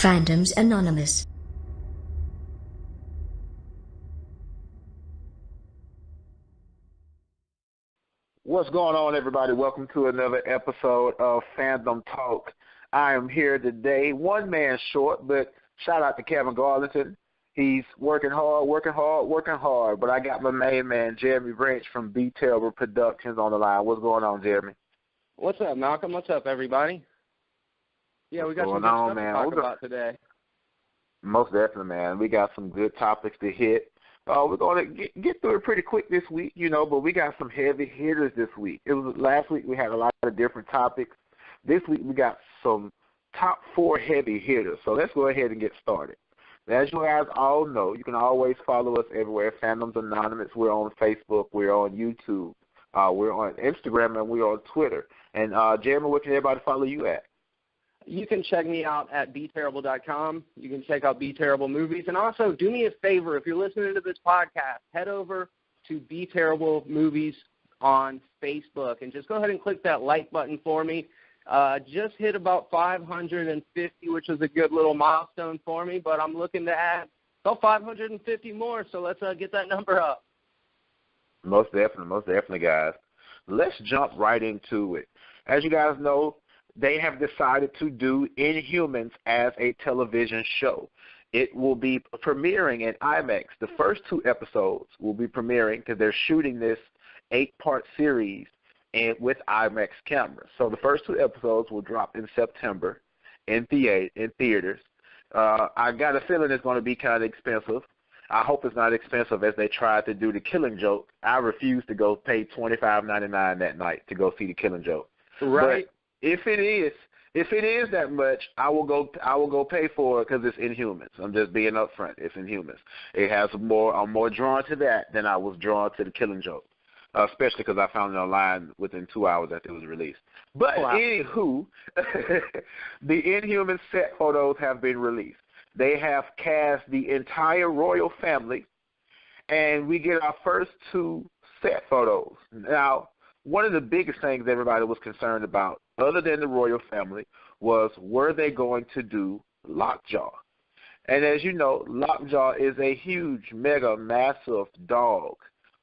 Fandoms Anonymous. What's going on, everybody? Welcome to another episode of Fandom Talk. I am here today, one man short, but shout out to Kevin Garlington. He's working hard, but I got my main man, Jeremy Branch from B Terrible Productions on the line. What's going on, Jeremy? What's up, Malcolm? What's up, everybody? Yeah, we got some good stuff to talk about today. Most definitely, man. We got some good topics to hit. We're going to get through it pretty quick this week, but we got some heavy hitters this week. Last week we had a lot of different topics. This week we got some top 4 heavy hitters. So let's go ahead and get started. As you guys all know, you can always follow us everywhere. Fandoms Anonymous. We're on Facebook. We're on YouTube. We're on Instagram, and we're on Twitter. And, Jeremy, where can everybody follow you at? You can check me out at bterrible.com. You can check out B Terrible Movies. And also, do me a favor, if you're listening to this podcast, head over to B Terrible Movies on Facebook and just go ahead and click that like button for me. Just hit about 550, which is a good little milestone for me, but I'm looking to add about 550 more, so let's get that number up. Most definitely, guys. Let's jump right into it. As you guys know, they have decided to do Inhumans as a television show. It will be premiering in IMAX. The first 2 episodes will be premiering because they're shooting this 8-part series and with IMAX cameras. So the first 2 episodes will drop in September in theaters. I got a feeling it's going to be kind of expensive. I hope it's not expensive as they tried to do The Killing Joke. I refuse to go pay $25.99 that night to go see The Killing Joke. Right. But if it is that much, I will go pay for it because it's Inhumans. I'm just being upfront. It's Inhumans. I'm more drawn to that than I was drawn to The Killing Joke, especially because I found it online within 2 hours after it was released. But Anywho, the Inhumans set photos have been released. They have cast the entire royal family, and we get our first 2 set photos. Now, one of the biggest things everybody was concerned about, other than the royal family, was were they going to do Lockjaw? And as you know, Lockjaw is a huge, mega, massive dog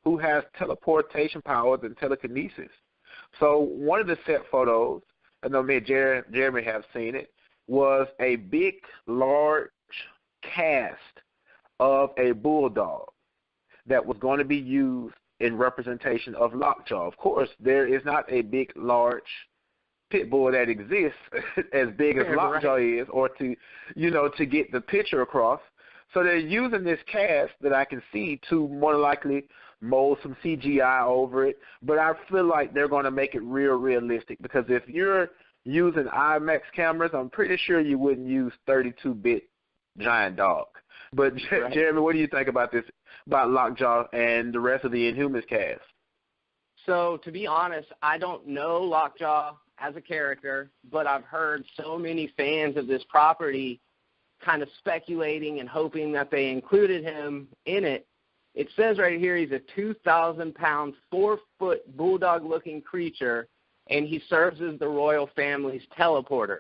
who has teleportation powers and telekinesis. So one of the set photos, I know me and Jeremy have seen it, was a big, large cast of a bulldog that was going to be used in representation of Lockjaw. Of course, there is not a big, large pit bull that exists as big as Lockjaw is, or to get the picture across. So they're using this cast that I can see to more likely mold some CGI over it. But I feel like they're going to make it realistic, because if you're using IMAX cameras, I'm pretty sure you wouldn't use 32-bit giant dog. But Jeremy, what do you think about this, about Lockjaw and the rest of the Inhumans cast? So, to be honest, I don't know Lockjaw as a character, but I've heard so many fans of this property kind of speculating and hoping that they included him in it. It says right here he's a 2,000-pound, 4-foot bulldog-looking creature, and he serves as the royal family's teleporter.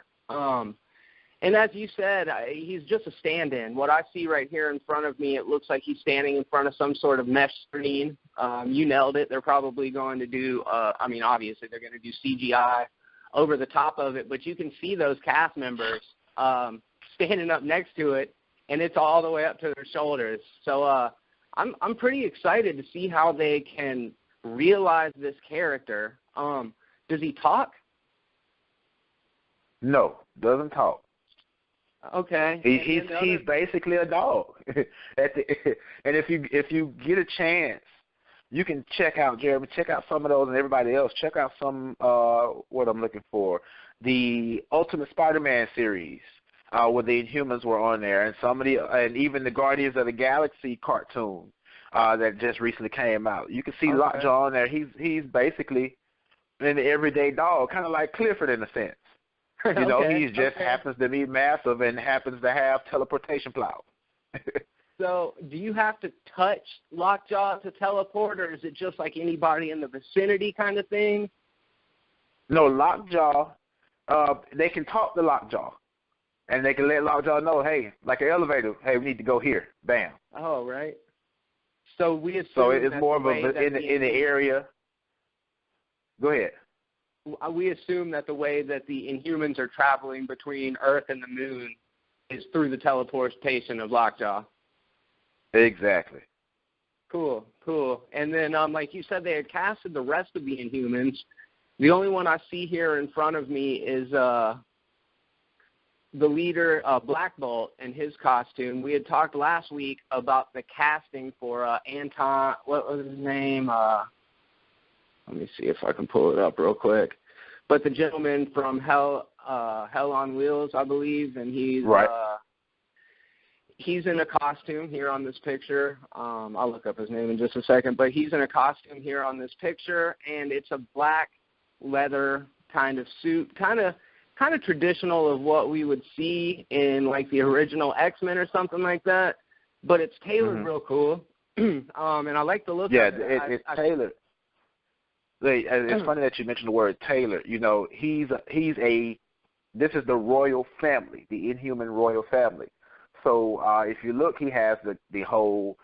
And as you said, he's just a stand-in. What I see right here in front of me, it looks like he's standing in front of some sort of mesh screen. You nailed it. They're probably going to do, obviously they're going to do CGI over the top of it, but you can see those cast members standing up next to it, and it's all the way up to their shoulders. So I'm pretty excited to see how they can realize this character. Does he talk? No, doesn't talk. Okay. He's basically a dog. And if you get a chance, you can check out, Jeremy, check out some of those, and everybody else, check out some, what I'm looking for, the Ultimate Spider-Man series, where the Inhumans were on there, and even the Guardians of the Galaxy cartoon that just recently came out. You can see Lockjaw on there. He's basically an everyday dog, kind of like Clifford in a sense. He just happens to be massive and happens to have teleportation powers. So do you have to touch Lockjaw to teleport, or is it just like anybody in the vicinity kind of thing? No, Lockjaw, they can talk to Lockjaw. and they can let Lockjaw know, hey, like an elevator, hey, we need to go here. Bam. Oh, right. So we assume So it's that more of the a way that in the area. Go ahead. We assume that the way that the Inhumans are traveling between Earth and the Moon is through the teleportation of Lockjaw. Exactly. Cool. And then, like you said, they had casted the rest of the Inhumans. The only one I see here in front of me is the leader, Black Bolt, and his costume. We had talked last week about the casting for Anton. What was his name? Let me see if I can pull it up real quick. But the gentleman from Hell on Wheels, I believe, and he's right. He's in a costume here on this picture. I'll look up his name in just a second, but he's in a costume here on this picture, and it's a black leather kind of suit, kind of traditional of what we would see in like the original X-Men or something like that. But it's tailored real cool, and I like the look. Yeah, of it. it's tailored. It's funny that you mentioned the word Taylor. You know, this is the royal family, the Inhuman royal family. So if you look, he has the whole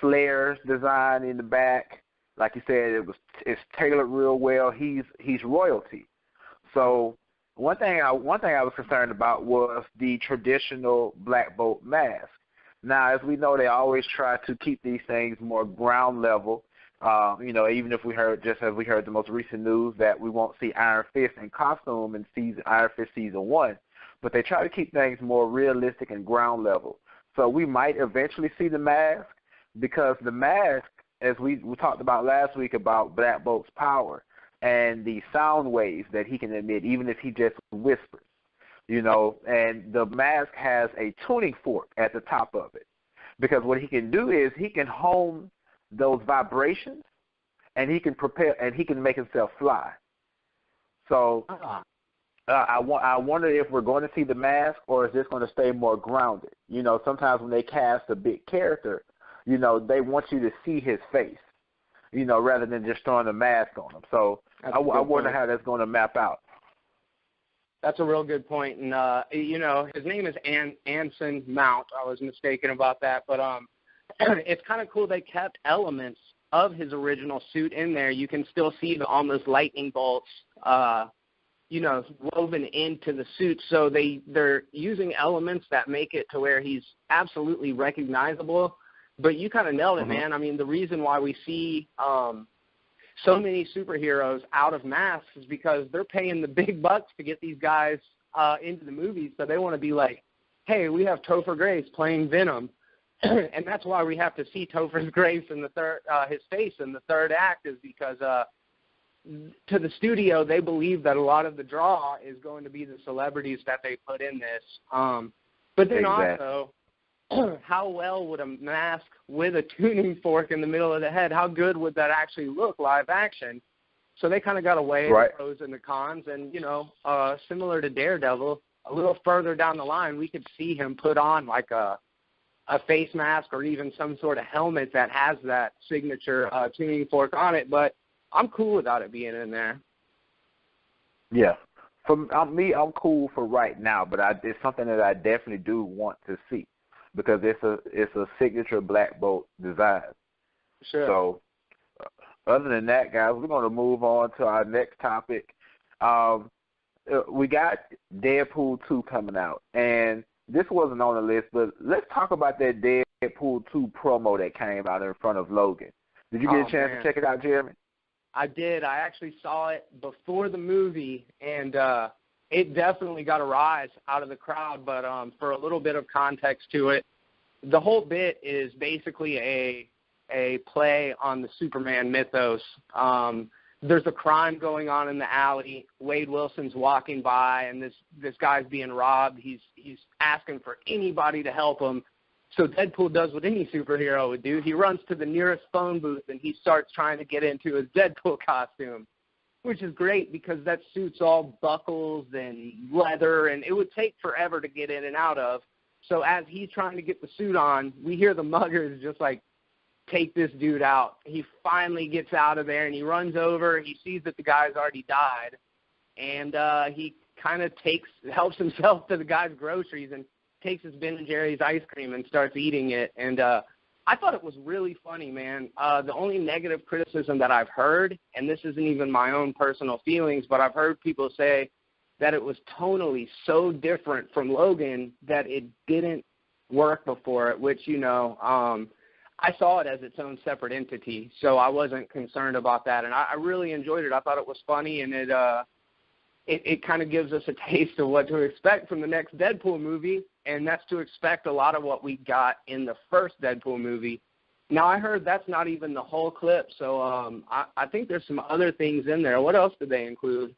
flares design in the back. Like you said, it's tailored real well. He's royalty. So one thing I was concerned about was the traditional Black Bolt mask. Now, as we know, they always try to keep these things more ground level. You know, even if we heard the most recent news that we won't see Iron Fist in costume in Iron Fist season 1, but they try to keep things more realistic and ground level. So we might eventually see the mask, because the mask, as we talked about last week about Black Bolt's power and the sound waves that he can emit, even if he just whispers, you know, and the mask has a tuning fork at the top of it, because what he can do is he can hone those vibrations, and he can make himself fly. So I wonder if we're going to see the mask, or is this going to stay more grounded? You know, sometimes when they cast a big character, you know, they want you to see his face, you know, rather than just throwing a mask on him. So I wonder how that's going to map out. That's a real good point. And, you know, his name is Anson Mount. I was mistaken about that. But it's kind of cool they kept elements of his original suit in there. You can still see the almost lightning bolts, you know, woven into the suit. So they're using elements that make it to where he's absolutely recognizable. But you kind of nailed it, man. I mean, the reason why we see so many superheroes out of masks is because they're paying the big bucks to get these guys into the movies. So they want to be like, hey, we have Topher Grace playing Venom. And that's why we have to see Topher Grace in his face in the third act, is because to the studio, they believe that a lot of the draw is going to be the celebrities that they put in this. But then also, how well would a mask with a tuning fork in the middle of the head, how good would that actually look live action? So they kind of got away the pros and the cons. And, you know, similar to Daredevil, a little further down the line, we could see him put on like a face mask or even some sort of helmet that has that signature tuning fork on it. But I'm cool without it being in there. Yeah. For me, I'm cool for right now, but it's something that I definitely do want to see, because it's a signature Black Bolt design. Sure. So other than that, guys, we're going to move on to our next topic. We got Deadpool 2 coming out, and this wasn't on the list, but let's talk about that Deadpool 2 promo that came out in front of Logan. Did you get a chance to check it out, Jeremy? I did. I actually saw it before the movie, and it definitely got a rise out of the crowd. But for a little bit of context to it, the whole bit is basically a play on the Superman mythos. There's a crime going on in the alley. Wade Wilson's walking by, and this guy's being robbed. He's asking for anybody to help him. So Deadpool does what any superhero would do. He runs to the nearest phone booth, and he starts trying to get into his Deadpool costume, which is great because that suit's all buckles and leather, and it would take forever to get in and out of. So as he's trying to get the suit on, we hear the muggers just like, take this dude out. He finally gets out of there, and he runs over. He sees that the guy's already died, and he kind of helps himself to the guy's groceries and takes his Ben & Jerry's ice cream and starts eating it. And I thought it was really funny, man. The only negative criticism that I've heard, and this isn't even my own personal feelings, but I've heard people say that it was tonally so different from Logan that it didn't work before it, which, I saw it as its own separate entity, so I wasn't concerned about that. And I really enjoyed it. I thought it was funny, and it kind of gives us a taste of what to expect from the next Deadpool movie, and that's to expect a lot of what we got in the first Deadpool movie. Now, I heard that's not even the whole clip, so I think there's some other things in there. What else did they include?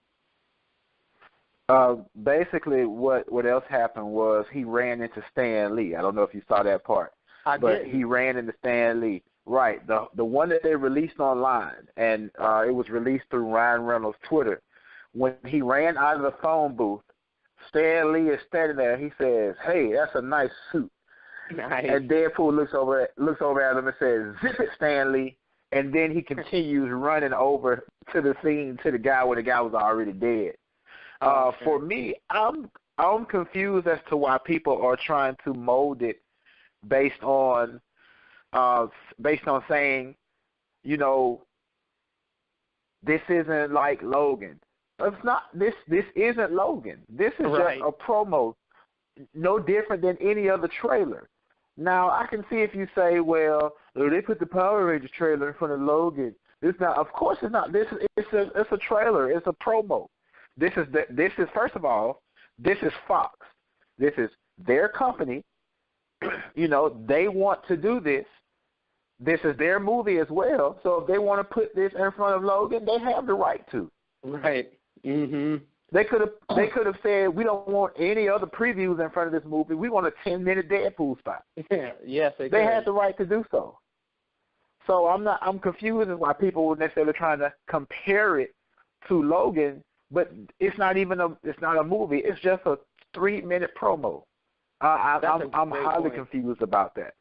Basically, what else happened was he ran into Stan Lee. I don't know if you saw that part. But he ran into Stan Lee. Right, the one that they released online, and it was released through Ryan Reynolds' Twitter. When he ran out of the phone booth, Stan Lee is standing there. He says, "Hey, that's a nice suit." Nice. And Deadpool looks over at him and says, "Zip it, Stan Lee." And then he continues running over to the scene to the guy where the guy was already dead. For me, I'm confused as to why people are trying to mold it based on saying, this isn't like Logan. It's not. This isn't Logan. This is right. Just a promo, no different than any other trailer. Now I can see if you say, well, they put the Power Rangers trailer in front of Logan. It's not. Of course, it's not. It's a trailer. It's a promo. This is first of all, this is Fox. This is their company. They want to do this. This is their movie as well. So if they want to put this in front of Logan, they have the right to. Right. Mhm. They could have said, we don't want any other previews in front of this movie. We want a 10-minute Deadpool spot. Yeah. Yes, they had the right to do so. So I'm confused as why people were necessarily trying to compare it to Logan, but it's not a movie. It's just a 3-minute promo. I'm highly confused about that.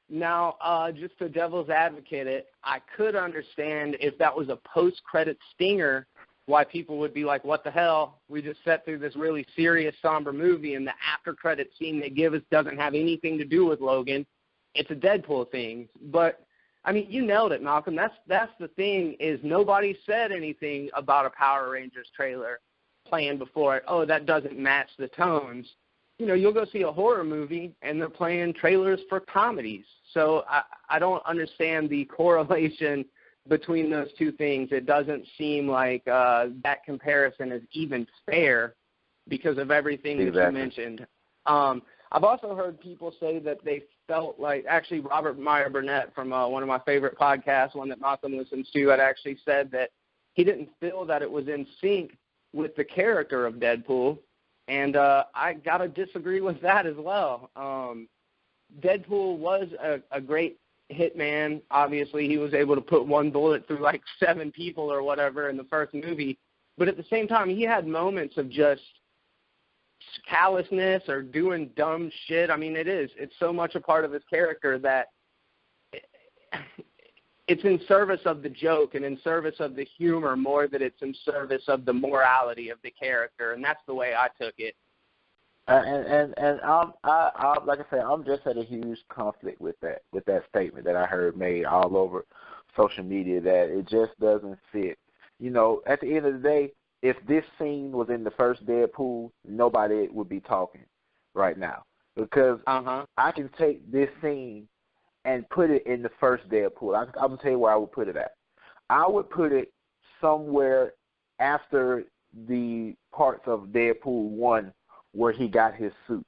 Now, just to devil's advocate it, I could understand if that was a post-credit stinger, why people would be like, what the hell? We just sat through this really serious, somber movie, and the after-credit scene they give us doesn't have anything to do with Logan. It's a Deadpool thing. But, I mean, you nailed it, Malcolm. That's the thing, is nobody said anything about a Power Rangers trailer playing before it. Oh, that doesn't match the tones. You'll go see a horror movie, and they're playing trailers for comedies. So I don't understand the correlation between those two things. It doesn't seem like that comparison is even fair because of everything that you mentioned. I've also heard people say that they felt like, actually Robert Meyer Burnett from one of my favorite podcasts, one that Malcolm listens to, had actually said that he didn't feel that it was in sync with the character of Deadpool. And I got to disagree with that as well. Deadpool was a great hitman. Obviously, he was able to put one bullet through like 7 people or whatever in the first movie. But at the same time, he had moments of just callousness or doing dumb shit. I mean, it's so much a part of his character that it's in service of the joke and in service of the humor more than it's in service of the morality of the character, and that's the way I took it. And I like I said, I'm just at a huge conflict with that statement that I heard made all over social media, that it just doesn't fit. At the end of the day, if this scene was in the first Deadpool, nobody would be talking right now, because I can take this scene and put it in the first Deadpool. I'm going to tell you where I would put it at. I would put it somewhere after the parts of Deadpool 1 where he got his suit.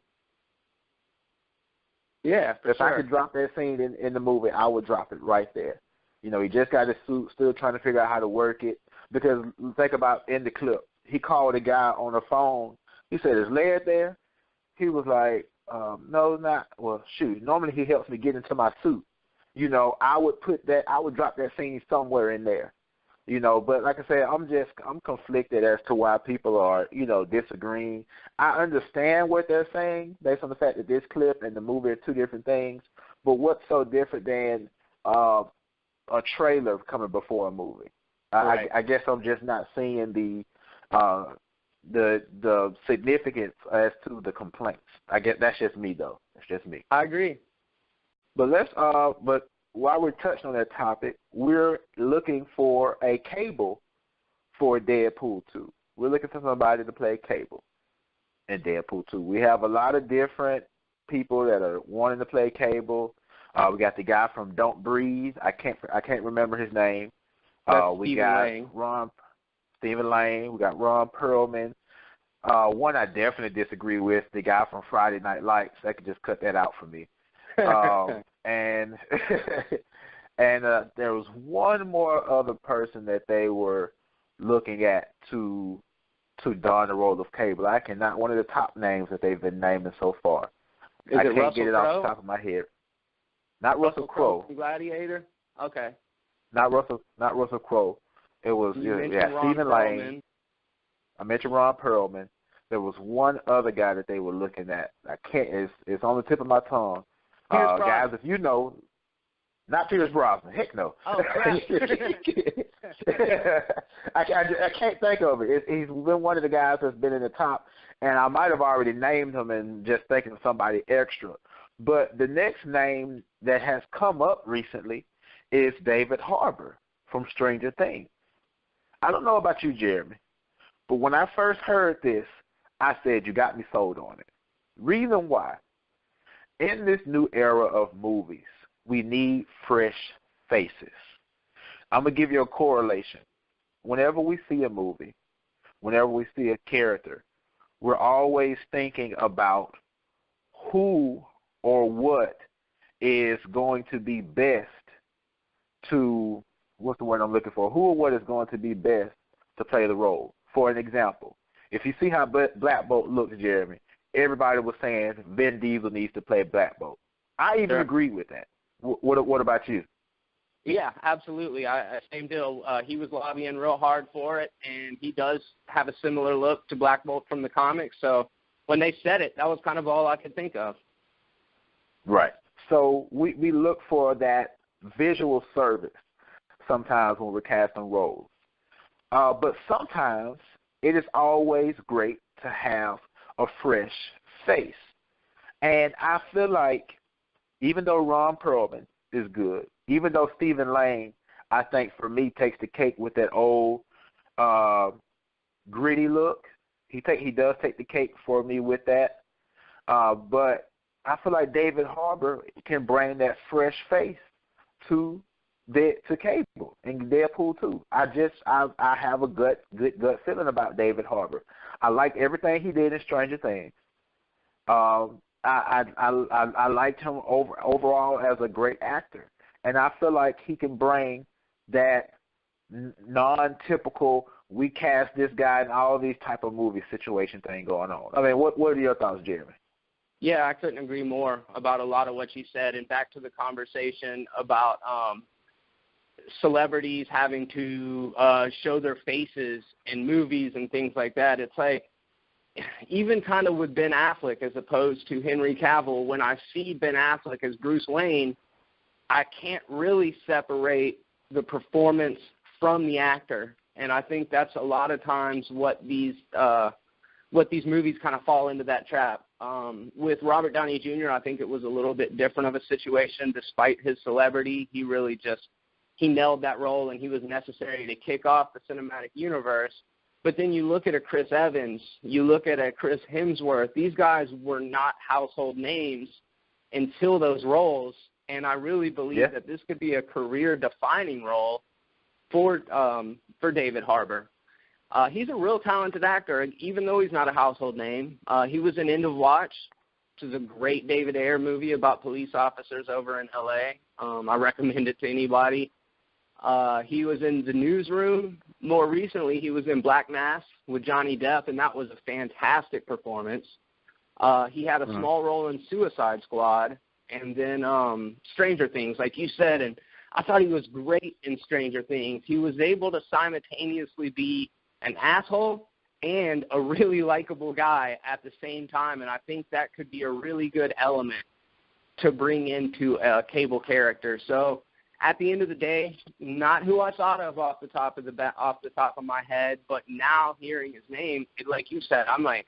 Yeah, for If sure. I could drop that scene in the movie, I would drop it right there. He just got his suit, still trying to figure out how to work it. Because think about in the clip, he called a guy on the phone. He said, "Is Laird there?" He was like, no, not. Well, shoot. Normally he helps me get into my suit. I would drop that scene somewhere in there. But like I said, I'm conflicted as to why people are, disagreeing. I understand what they're saying based on the fact that this clip and the movie are 2 different things. But what's so different than a trailer coming before a movie? Right. I guess I'm just not seeing the the significance as to the complaints. I guess that's just me though. That's just me. I agree. But but while we're touching on that topic, we're looking for a Cable for Deadpool 2. We're looking for somebody to play Cable in Deadpool 2. We have a lot of different people that are wanting to play Cable. We got the guy from Don't Breathe. I can't remember his name. We got Stephen Lane. We got Ron Perlman. One I definitely disagree with, the guy from Friday Night Lights. They could just cut that out for me. And there was one more other person that they were looking at to don the role of Cable. I cannot, one of the top names that they've been naming so far. I can't get it off the top of my head. Not Russell Crowe. Gladiator? Okay. Not Russell Crowe. It was Stephen Lane. I mentioned Ron Perlman. There was one other guy that they were looking at. It's on the tip of my tongue. Guys, if you know, not Pierce Brosnan. Heck no. Oh, crap. I can't think of it. He's been one of the guys that's been in the top, and I might have already named him and just thinking of somebody extra. But the next name that has come up recently is David Harbour from Stranger Things. I don't know about you, Jeremy, but when I first heard this, I said, you got me sold on it. Reason why? In this new era of movies, we need fresh faces. I'm going to give you a correlation. Whenever we see a movie, whenever we see a character, we're always thinking about who or what is going to be best to, what's the word I'm looking for? Who or what is going to be best to play the role? For an example, if you see how Black Bolt looks, Jeremy, everybody was saying Vin Diesel needs to play Black Bolt. I even agree with that. What about you? Yeah, absolutely. Same deal. He was lobbying real hard for it, and he does have a similar look to Black Bolt from the comics. So when they said it, that was kind of all I could think of. Right. So we look for that visual service sometimes when we're casting roles. But sometimes it is always great to have a fresh face. And I feel like even though Ron Perlman is good, even though Stephen Lane, I think for me, takes the cake with that old gritty look, he does take the cake for me with that. But I feel like David Harbour can bring that fresh face to Cable and Deadpool 2. I have a good gut feeling about David Harbour. I like everything he did in Stranger Things. I liked him overall as a great actor, and I feel like he can bring that non-typical, we cast this guy in all these type of movie situation thing going on. I mean, what are your thoughts, Jeremy? Yeah, I couldn't agree more about a lot of what you said. And back to the conversation about celebrities having to show their faces in movies and things like that. It's like, even kind of with Ben Affleck as opposed to Henry Cavill, when I see Ben Affleck as Bruce Wayne, I can't really separate the performance from the actor. And I think that's a lot of times what these movies kind of fall into that trap. With Robert Downey Jr., I think it was a little bit different of a situation. Despite his celebrity, he nailed that role, and he was necessary to kick off the cinematic universe. But then you look at a Chris Evans, you look at a Chris Hemsworth. These guys were not household names until those roles, and I really believe that this could be a career-defining role for David Harbour. He's a real talented actor, even though he's not a household name. He was in End of Watch, which is a great David Ayer movie about police officers over in L.A. I recommend it to anybody. He was in The Newsroom. More recently, he was in Black Mass with Johnny Depp, and that was a fantastic performance. He had a small role in Suicide Squad, and then Stranger Things, like you said, and I thought he was great in Stranger Things. He was able to simultaneously be an asshole and a really likable guy at the same time, and I think that could be a really good element to bring into a Cable character. So at the end of the day, not who I thought of off the top of my head, but now hearing his name, like you said, I'm like,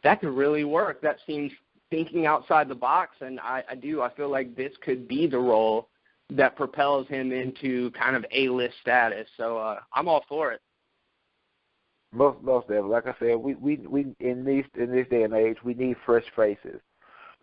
that could really work. That seems thinking outside the box, and I feel like this could be the role that propels him into kind of A-list status. So I'm all for it. Most definitely. Like I said, we in this day and age, we need fresh faces.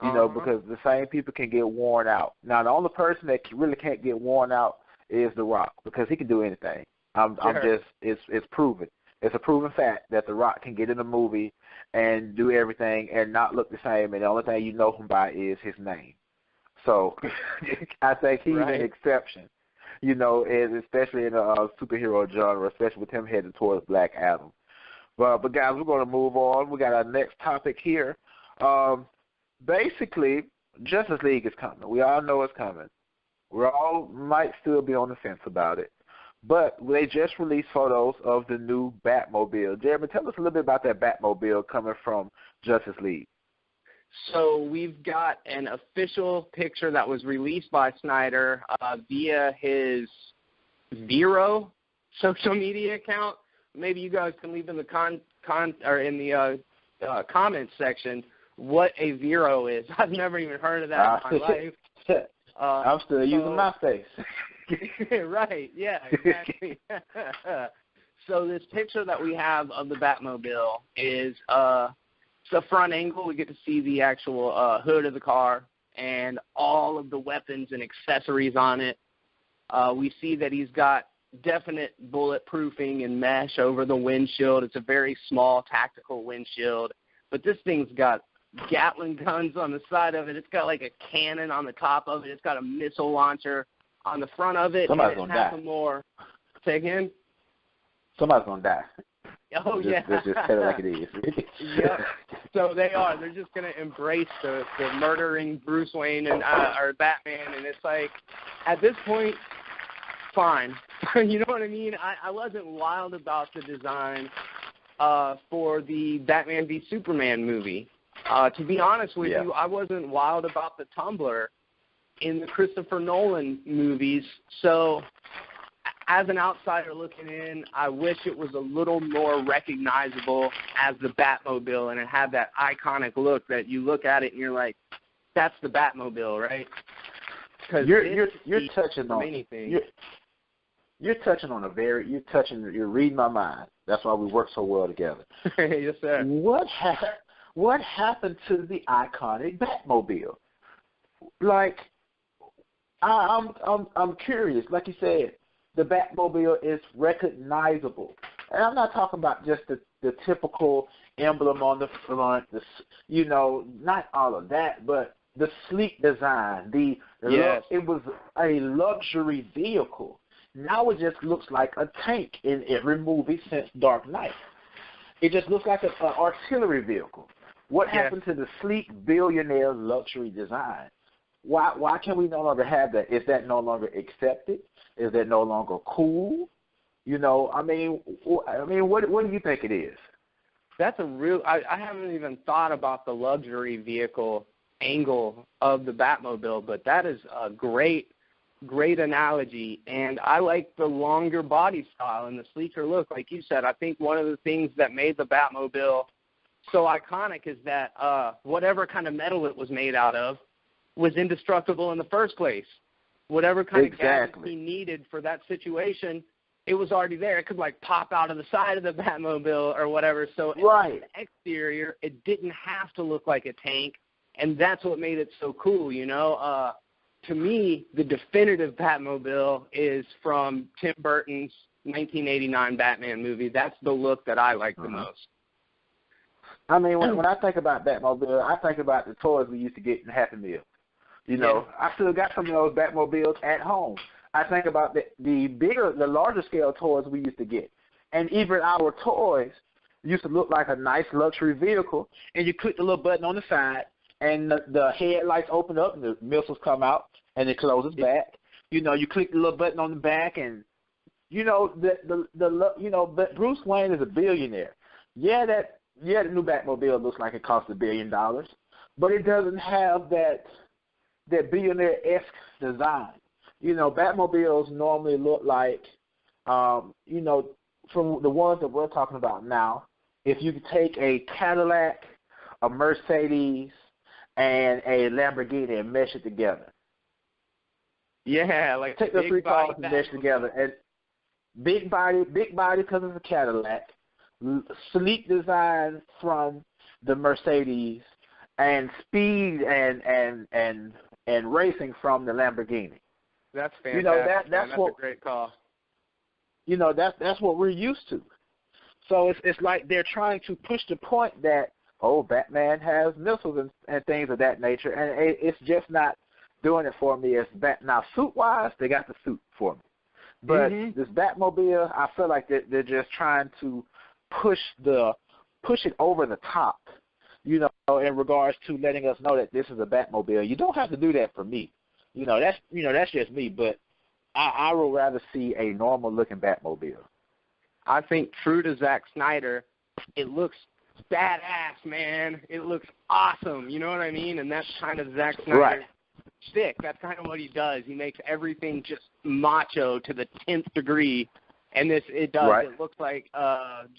You know, because the same people can get worn out. Now, the only person that really can't get worn out is The Rock, because he can do anything. It's proven. It's a proven fact that The Rock can get in a movie and do everything and not look the same, and the only thing you know him by is his name. So I think he's an exception, you know, especially in the superhero genre, especially with him heading towards Black Adam. But guys, we're going to move on. We got our next topic here. Basically, Justice League is coming. We all know it's coming. We all might still be on the fence about it. But they just released photos of the new Batmobile. Jeremy, tell us a little bit about that Batmobile coming from Justice League. So we've got an official picture that was released by Snyder via his Vero social media account. Maybe you guys can leave in the comments section what a Vero is. I've never even heard of that in my life. I'm still using MySpace. Right, yeah, exactly. So this picture that we have of the Batmobile is it's a front angle. We get to see the actual hood of the car and all of the weapons and accessories on it. We see that he's got definite bulletproofing and mesh over the windshield. It's a very small tactical windshield, but this thing's got Gatling guns on the side of it. It's got like a cannon on the top of it. It's got a missile launcher on the front of it. Somebody's going to die. Some more. Say again? Somebody's going to die. Oh, yeah. Let's just tell it like it is. Yep. So they are. They're just going to embrace the murdering Bruce Wayne and or Batman, and it's like, at this point, fine. You know what I mean? I wasn't wild about the design for the Batman v Superman movie. To be honest with you, I wasn't wild about the Tumbler in the Christopher Nolan movies. So as an outsider looking in, I wish it was a little more recognizable as the Batmobile, and it had that iconic look that you look at it and you're like, that's the Batmobile, right? Because you're touching on anything. You're reading my mind. That's why we work so well together. Yes, sir. What happened to the iconic Batmobile? Like, I'm curious. Like you said, the Batmobile is recognizable, and I'm not talking about just the typical emblem on the front. Not all of that, but the sleek design. It was a luxury vehicle. Now it just looks like a tank in every movie since Dark Knight. It just looks like an artillery vehicle. What happened to the sleek billionaire luxury design? Why can we no longer have that? Is that no longer accepted? Is that no longer cool? I mean, what do you think it is? That's a real. I haven't even thought about the luxury vehicle angle of the Batmobile, but that is a great analogy. And I like the longer body style and the sleeker look. Like you said, I think one of the things that made the Batmobile so iconic is that whatever kind of metal it was made out of was indestructible in the first place. Whatever kind of gadgets he needed for that situation, it was already there. It could pop out of the side of the Batmobile or whatever. So the exterior, it didn't have to look like a tank, and that's what made it so cool. To me, the definitive Batmobile is from Tim Burton's 1989 Batman movie. That's the look that I like the most. I mean, when I think about Batmobile, I think about the toys we used to get in Happy Meal. I still got some of those Batmobiles at home. I think about the larger scale toys we used to get. And even our toys used to look like a nice luxury vehicle, and you click the little button on the side, and the headlights open up, and the missiles come out, and it closes back. You click the little button on the back, and but Bruce Wayne is a billionaire. The new Batmobile looks like it costs $1 billion, but it doesn't have that billionaire-esque design. Batmobiles normally look like, from the ones that we're talking about now, if you could take a Cadillac, a Mercedes, and a Lamborghini and mesh it together. Yeah, like take the three cars and mesh together. And big body because it's a Cadillac, sleek design from the Mercedes, and speed and racing from the Lamborghini. That's fantastic. That's a great call. That's what we're used to. So it's like they're trying to push the point that, Batman has missiles and things of that nature, and it's just not doing it for me. Now, suit-wise, they got the suit for me. But this Batmobile, I feel like they're just trying to push it over the top, in regards to letting us know that this is a Batmobile. You don't have to do that for me. That's just me, but I would rather see a normal-looking Batmobile. I think, true to Zack Snyder, it looks badass, man. It looks awesome. You know what I mean? And that's kind of Zack Snyder's shtick. That's kind of what he does. He makes everything just macho to the 10th degree, and it does. Right. It looks like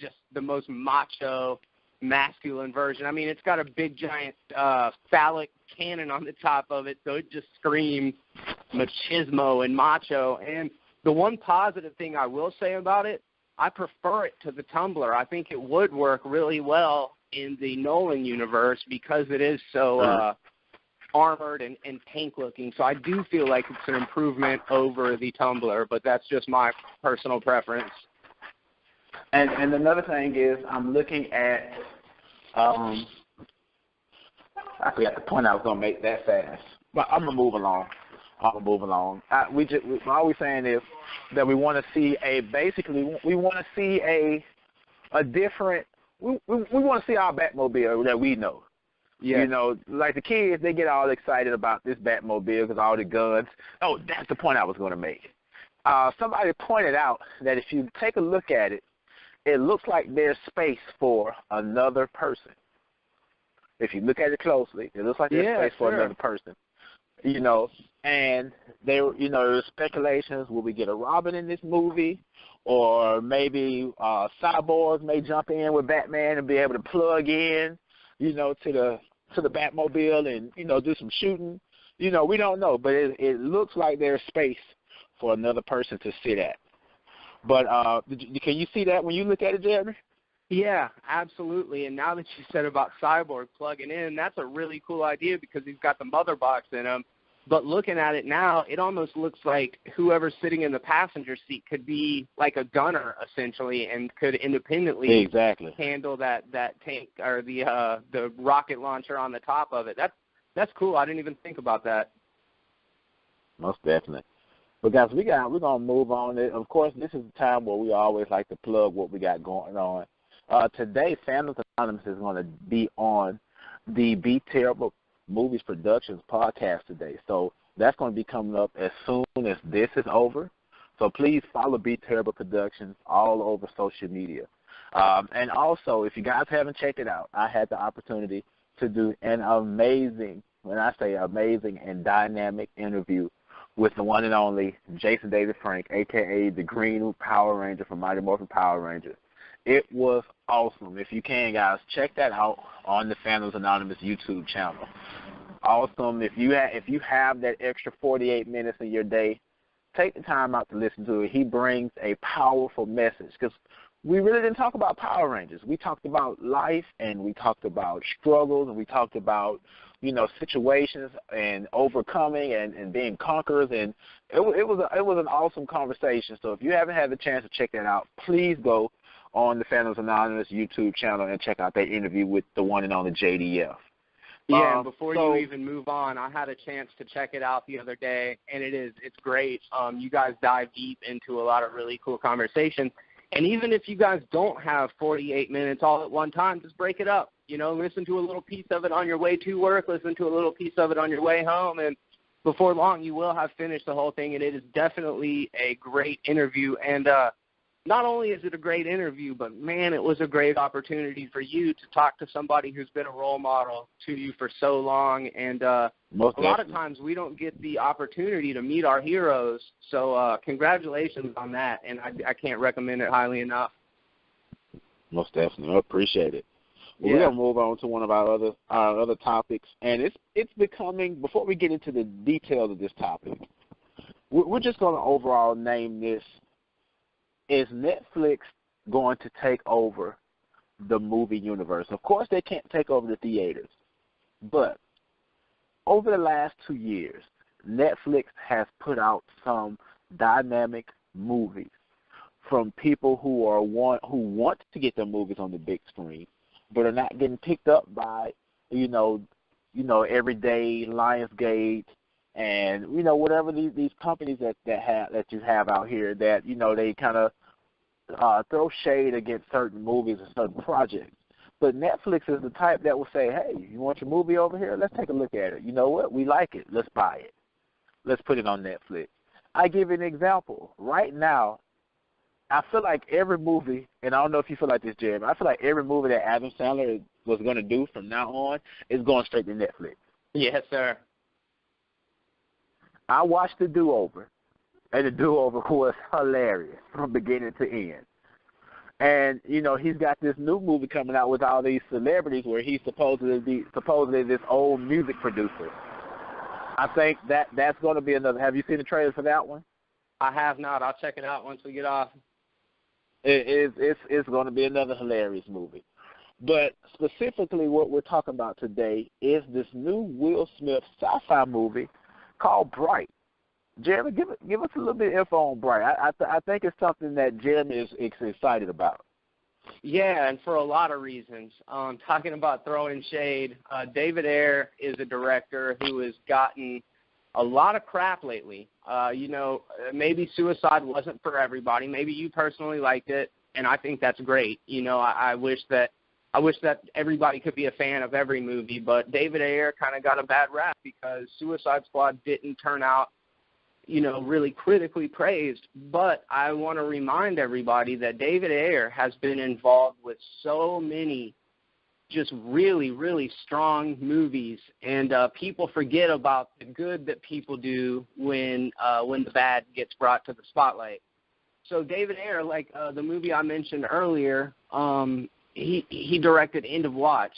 just the most macho, masculine version. I mean, it's got a big, giant phallic cannon on the top of it, so it just screams machismo and macho. And the one positive thing I will say about it, I prefer it to the Tumbler. I think it would work really well in the Nolan universe because it is so armored and tank-looking. So I do feel like it's an improvement over the Tumbler, but that's just my personal preference. And another thing is I'm looking at I forgot the point I was going to make that fast. But I'm going to move along. All we're saying is that we want to see a different. We want to see our Batmobile that we know. Yeah. Like the kids, they get all excited about this Batmobile because all the guns. Oh, that's the point I was going to make. Somebody pointed out that if you take a look at it, it looks like there's space for another person. If you look at it closely, it looks like there's space for another person. And there's speculations, will we get a Robin in this movie? Or maybe Cyborg may jump in with Batman and be able to plug in, to the Batmobile and, do some shooting. We don't know, but it looks like there's space for another person to sit at. But can you see that when you look at it, Jeremy? Yeah, absolutely. And now that you said about Cyborg plugging in, that's a really cool idea because he's got the mother box in him. But looking at it now, it almost looks like whoever's sitting in the passenger seat could be like a gunner, essentially, and could independently handle that tank or the rocket launcher on the top of it. That's cool. I didn't even think about that. Most definitely. But guys, we're gonna move on. Of course, this is the time where we always like to plug what we got going on. Today, Fandom Anonymous is going to be on the Be Terrible Movies Productions podcast today. So that's going to be coming up as soon as this is over. So please follow Be Terrible Productions all over social media. And also, if you guys haven't checked it out, I had the opportunity to do an amazing, when I say amazing and dynamic interview with the one and only Jason David Frank, a.k.a. the Green Power Ranger from Mighty Morphin Power Rangers. It was awesome. If you can, guys, check that out on the Fandoms Anonymous YouTube channel. Awesome. If you have that extra 48 minutes in your day, take the time out to listen to it. He brings a powerful message because we really didn't talk about Power Rangers. We talked about life and we talked about struggles and we talked about, situations and overcoming and being conquerors. And it was an awesome conversation. So if you haven't had the chance to check that out, please go on the Fandoms Anonymous YouTube channel and check out that interview with the one and only JDF. Yeah, and before you even move on, I had a chance to check it out the other day, and it's great. You guys dive deep into a lot of really cool conversations. And even if you guys don't have 48 minutes all at one time, just break it up. Listen to a little piece of it on your way to work, listen to a little piece of it on your way home, and before long you will have finished the whole thing, and it is definitely a great interview. And not only is it a great interview, but, man, it was a great opportunity for you to talk to somebody who's been a role model to you for so long. And a lot of times we don't get the opportunity to meet our heroes. So congratulations on that, and I can't recommend it highly enough. Most definitely. I appreciate it. Well, Yeah. we're going to move on to one of our other topics, and it's becoming, before we get into the details of this topic, we're just going to overall name this, is Netflix going to take over the movie universe? Of course, they can't take over the theaters, but over the last 2 years, Netflix has put out some dynamic movies from people who want to get their movies on the big screen, but are not getting picked up by, everyday Lionsgate and whatever these companies that you have out here that they kind of throw shade against certain movies and certain projects. But Netflix is the type that will say, hey, you want your movie over here? Let's take a look at it. You know what? We like it. Let's buy it. Let's put it on Netflix. I give you an example. Right now, I feel like every movie, and I don't know if you feel like this, Jeremy, I feel like every movie that Adam Sandler was going to do from now on is going straight to Netflix. Yes, sir. I watched The Do-Over, and The Do-Over was hilarious from beginning to end. And, he's got this new movie coming out with all these celebrities where he's supposedly this old music producer. I think that's going to be another. Have you seen the trailer for that one? I have not. I'll check it out once we get off. It's going to be another hilarious movie. But specifically what we're talking about today is this new Will Smith sci-fi movie called Bright. Jeremy, give us a little bit of info on Bright. I think it's something that Jeremy is excited about. Yeah, and for a lot of reasons. Talking about throwing shade, David Ayer is a director who has gotten a lot of crap lately. Maybe Suicide wasn't for everybody. Maybe you personally liked it, and I think that's great. I wish that everybody could be a fan of every movie, but David Ayer kind of got a bad rap because Suicide Squad didn't turn out, really critically praised. But I want to remind everybody that David Ayer has been involved with so many just really, really strong movies, and people forget about the good that people do when the bad gets brought to the spotlight. So David Ayer, like the movie I mentioned earlier, he directed End of Watch.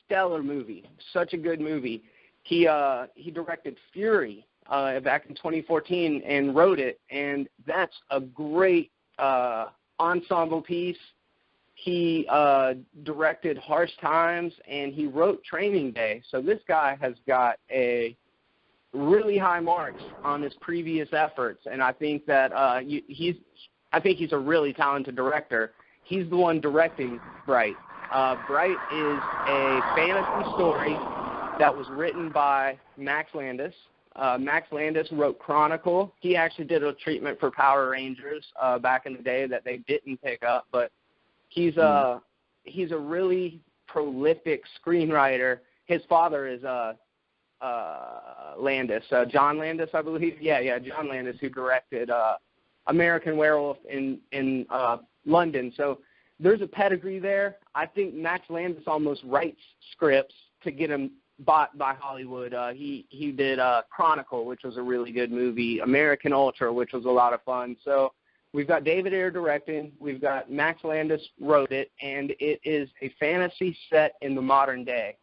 Stellar movie, such a good movie. He directed Fury back in 2014 and wrote it, and that's a great ensemble piece. He directed Harsh Times, and he wrote Training Day. So this guy has got a really high marks on his previous efforts, and I think that he's a really talented director. He's the one directing Bright. Bright is a fantasy story that was written by Max Landis. Max Landis wrote Chronicle. He actually did a treatment for Power Rangers back in the day that they didn't pick up, but he's a really prolific screenwriter. His father is Landis, John Landis, I believe. Yeah, John Landis, who directed American Werewolf in London. So there's a pedigree there. I think Max Landis almost writes scripts to get him bought by Hollywood. He did Chronicle, which was a really good movie, American Ultra, which was a lot of fun. So we've got David Ayer directing, we've got Max Landis wrote it, and it is a fantasy set in the modern day.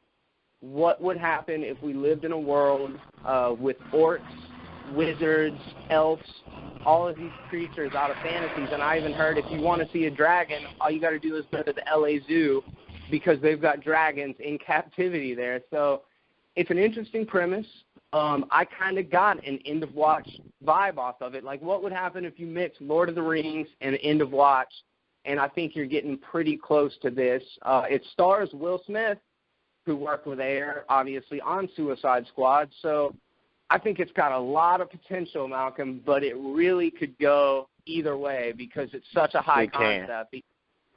What would happen if we lived in a world with orcs, wizards, elves, all of these creatures out of fantasies? And I even heard if you want to see a dragon, all you got to do is go to the LA Zoo because they've got dragons in captivity there. So it's an interesting premise. I kind of got an End of Watch vibe off of it. Like, what would happen if you mix Lord of the Rings and End of Watch? And I think you're getting pretty close to this. It stars Will Smith, who worked with Ayer, obviously, on Suicide Squad. So I think it's got a lot of potential, Malcolm, but it really could go either way because it's such a high concept.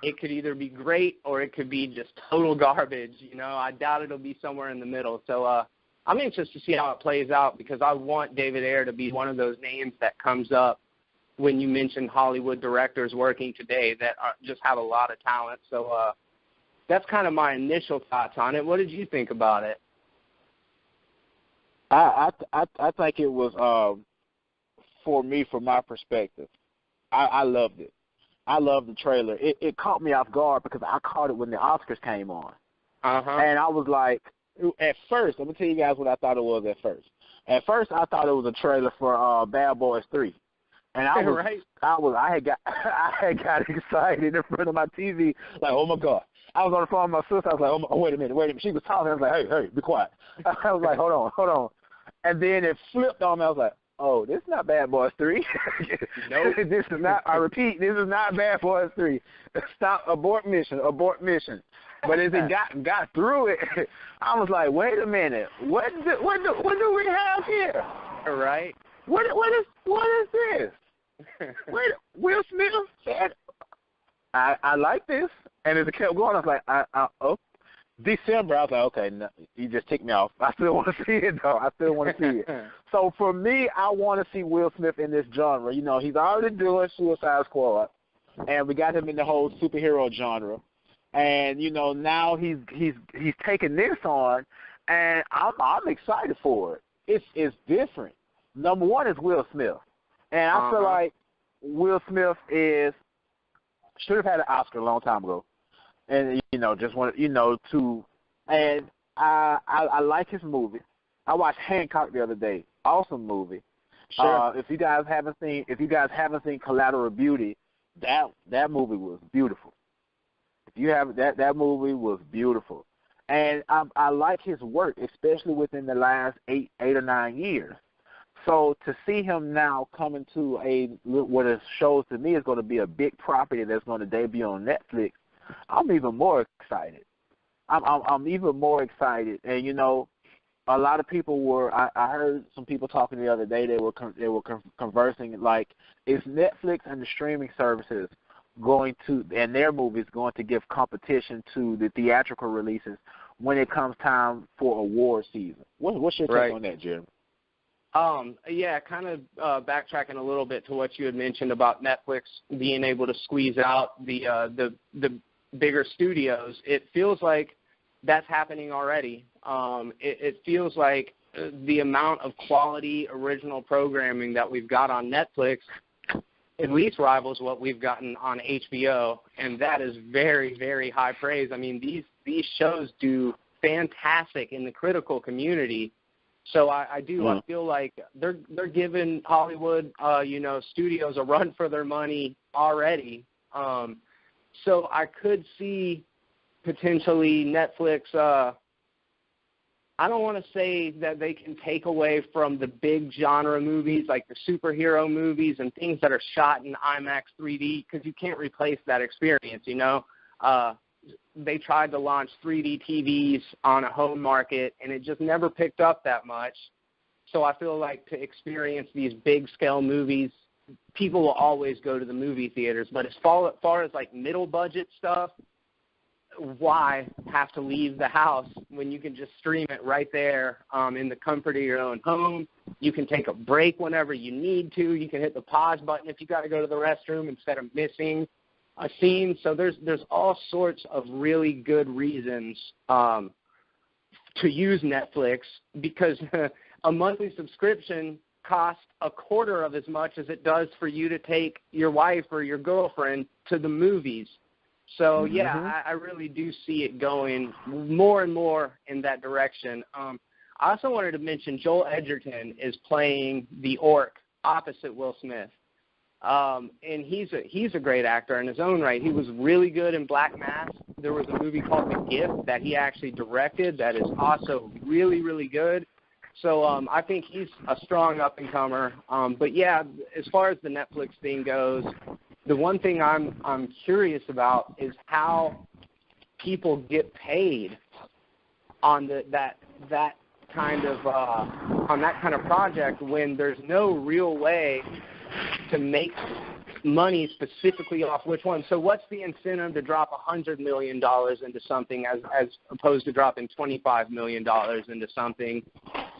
It could either be great or it could be just total garbage. I doubt it'll be somewhere in the middle. So I'm anxious to see how it plays out because I want David Ayer to be one of those names that comes up when you mentioned Hollywood directors working today that just have a lot of talent. So that's kind of my initial thoughts on it. What did you think about it? I think it was for me, from my perspective, I loved it. I loved the trailer. It caught me off guard because I caught it when the Oscars came on. And I was like, at first, I'm going to tell you guys what I thought it was at first. At first, I thought it was a trailer for Bad Boys 3. And I had got excited in front of my TV, like, oh my God. I was on the phone with my sister. I was like, oh, wait a minute. She was talking. I was like, hey, be quiet. I was like, hold on. And then it flipped on me. I was like, oh, this is not Bad Boys 3. Nope. This is not, I repeat, this is not Bad Boys 3. Stop, abort mission. But as it got through it, I was like, wait a minute. What do we have here? Right. What is this? Wait, Will Smith said, I like this. And as it kept going, I was like, December, I was like, okay, no, you just ticked me off. I still want to see it, though. So for me, I want to see Will Smith in this genre. You know, he's already doing Suicide Squad, and we got him in the whole superhero genre. And, you know, now he's taking this on, and I'm excited for it. It's different. Number one is Will Smith. And I feel like Will Smith should have had an Oscar a long time ago. And, you know, just want to, and I like his movie. I watched Hancock the other day. Awesome movie. Sure. If you guys haven't seen Collateral Beauty, that movie was beautiful. If you have that movie was beautiful. And I like his work, especially within the last eight or 9 years. So to see him now coming to what it shows to me is going to be a big property that's going to debut on Netflix, I'm even more excited. I'm even more excited. And, you know, a lot of people were, I heard some people talking the other day, they were conversing, like, is Netflix and the streaming services going to, and their movies going to give competition to the theatrical releases when it comes time for award season? What's your take on that, Jeremy? Yeah, kind of backtracking a little bit to what you had mentioned about Netflix being able to squeeze out the bigger studios. It feels like that's happening already. It feels like the amount of quality original programming that we've got on Netflix at least rivals what we've gotten on HBO, and that is very, very high praise. I mean, these shows do fantastic in the critical community. So I feel like they're giving Hollywood, studios a run for their money already. So I could see potentially Netflix. I don't want to say that they can take away from the big genre movies like the superhero movies and things that are shot in IMAX 3D, because you can't replace that experience, you know. They tried to launch 3D TVs on a home market, and it just never picked up that much. So I feel like to experience these big-scale movies, people will always go to the movie theaters. But as far as like middle-budget stuff, why have to leave the house when you can just stream it right there in the comfort of your own home? You can take a break whenever you need to. You can hit the pause button if you got to go to the restroom instead of missing a scene. So there's all sorts of really good reasons to use Netflix, because a monthly subscription costs a quarter of as much as it does for you to take your wife or your girlfriend to the movies. So, yeah, I really do see it going more and more in that direction. I also wanted to mention Joel Edgerton is playing the orc opposite Will Smith. And he's a great actor in his own right. He was really good in Black Mass. There was a movie called The Gift that he actually directed that is also really, really good. So I think he's a strong up-and-comer. But, yeah, as far as the Netflix thing goes, the one thing I'm curious about is how people get paid on that kind of project when there's no real way to make money specifically off which one. So what's the incentive to drop $100 million into something as opposed to dropping $25 million into something?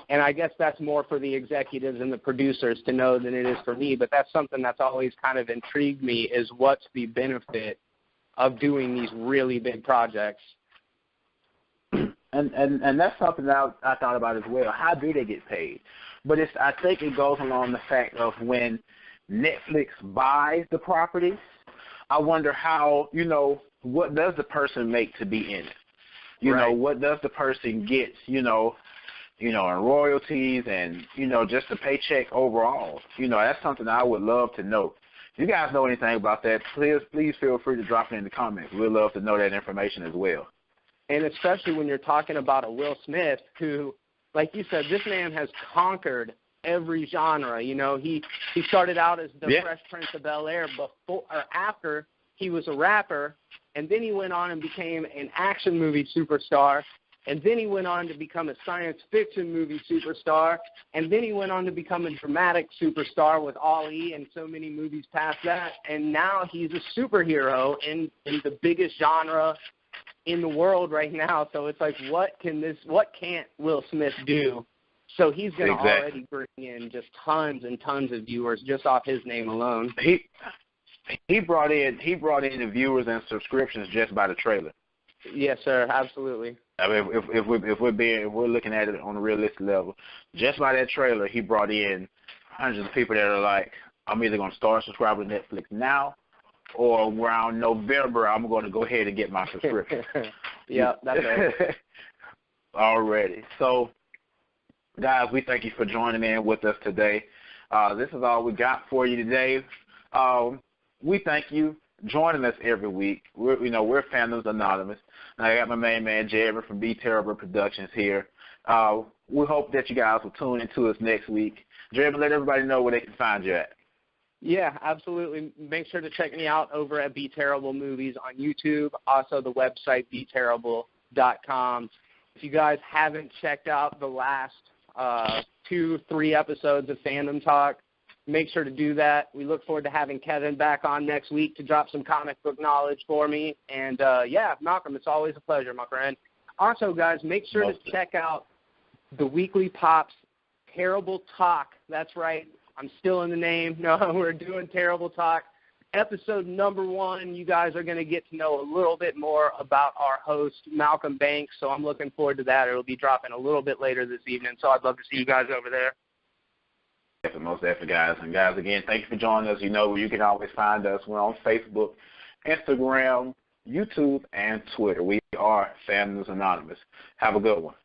And I guess that's more for the executives and the producers to know than it is for me. But that's something that's always kind of intrigued me, is what's the benefit of doing these really big projects. And that's something that I thought about as well. How do they get paid? But I think it goes along the fact of when Netflix buys the properties, I wonder how, what does the person make to be in it? You know, what does the person get, in royalties and, just the paycheck overall? That's something I would love to know. If you guys know anything about that, please feel free to drop it in the comments. We'd love to know that information as well. And especially when you're talking about a Will Smith who, like you said, this man has conquered every genre. He started out as the Fresh Prince of Bel-Air after he was a rapper, and then he went on and became an action movie superstar, and then he went on to become a science fiction movie superstar, and then he went on to become a dramatic superstar with Ali and so many movies past that, and now he's a superhero in the biggest genre in the world right now. So it's like, what can't Will Smith do? So he's going to already bring in just tons and tons of viewers just off his name alone. He brought in the viewers and subscriptions just by the trailer. Yes, sir, absolutely. I mean, if we're looking at it on a realistic level, just by that trailer, he brought in hundreds of people that are like, I'm either going to start subscribing to Netflix now, or around November, I'm going to go ahead and get my subscription. Yeah, that's right. Already. So, guys, we thank you for joining in with us today. This is all we got for you today. We thank you joining us every week. We're Fandoms Anonymous. I got my main man, Jeremy from Be Terrible Productions here. We hope that you guys will tune into us next week. Jeremy, let everybody know where they can find you at. Yeah, absolutely. Make sure to check me out over at Be Terrible Movies on YouTube. Also, the website, beterrible.com. If you guys haven't checked out the last 2-3 episodes of Fandom Talk, make sure to do that. We look forward to having Kevin back on next week to drop some comic book knowledge for me. And, Malcolm, it's always a pleasure, my friend. Also, guys, make sure to check out the Weekly Pops Terrible Talk. That's right. I'm still in the name. No, we're doing Terrible Talk. Episode number 1, you guys are going to get to know a little bit more about our host, Malcolm Banks, so I'm looking forward to that. It'll be dropping a little bit later this evening, so I'd love to see you guys over there. Most definitely, guys. And, guys, again, thank you for joining us. You can always find us. We're on Facebook, Instagram, YouTube, and Twitter. We are Fandoms Anonymous. Have a good one.